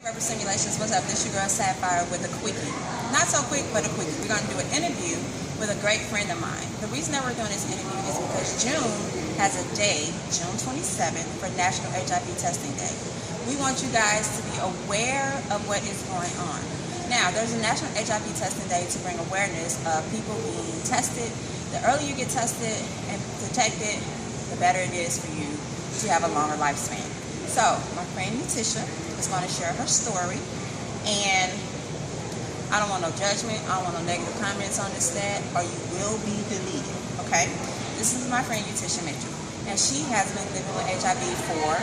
Rubber Simulations, what's up? This your girl Sapphire with a quickie. Not so quick, but a quickie. We're going to do an interview with a great friend of mine. The reason that we're doing this interview is because June has a day, June 27th, for National HIV Testing Day. We want you guys to be aware of what is going on. Now, there's a National HIV Testing Day to bring awareness of people being tested. The earlier you get tested and detected, the better it is for you to have a longer lifespan. So, my friend Natisha is going to share her story, and I don't want no judgment, I don't want no negative comments on this stat, or you will be deleted, okay? This is my friend Natisha Mitchell, and she has been living with HIV for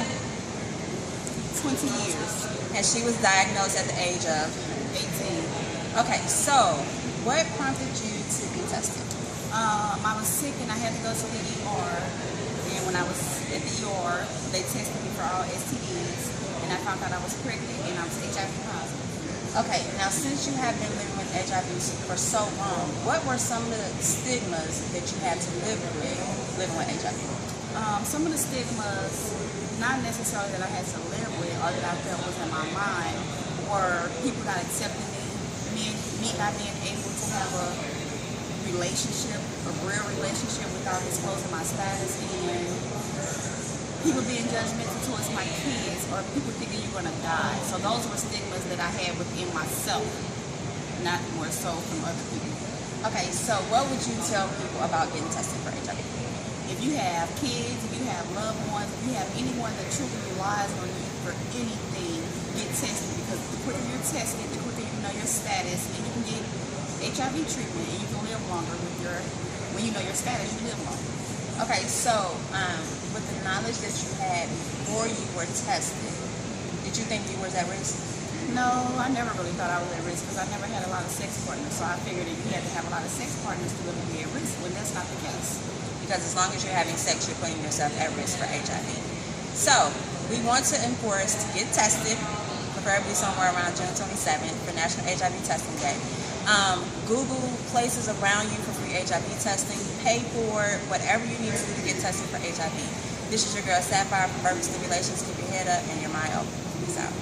20 years, and she was diagnosed at the age of 18. Okay, so what prompted you to be tested? I was sick and I had to go to the ER, and when I was at the ER, they tested me for all STDs, and I found out I was pregnant and I was HIV positive. Okay, now since you have been living with HIV for so long, what were some of the stigmas that you had to live with living with HIV? Some of the stigmas, not necessarily that I had to live with or that I felt was in my mind, were people not accepting me not being able to have a relationship, a real relationship without disclosing my status, and people being judgmental towards my kids, or people thinking you're going to die. So those were stigmas that I had within myself, not more so from other people. Okay, so what would you tell people about getting tested for HIV? If you have kids, if you have loved ones, if you have anyone that truly relies on you for anything, get tested, because the quicker you're tested, the quicker you know your status, and you can get HIV treatment, and you can live longer when you know your status, you live longer. Okay, so with the knowledge that you had before you were tested, did you think you was at risk? No, I never really thought I was at risk, because I never had a lot of sex partners, so I figured that you had to have a lot of sex partners to really be at risk, when that's not the case. Because as long as you're having sex, you're putting yourself at risk for HIV. So, we want to enforce to get tested, preferably somewhere around June 27th for National HIV Testing Day. Google places around you for free HIV testing. Pay for it, whatever you need to do to get tested for HIV. This is your girl Sapphire from Urban Stimulations. Keep your head up and your mind open. Peace out.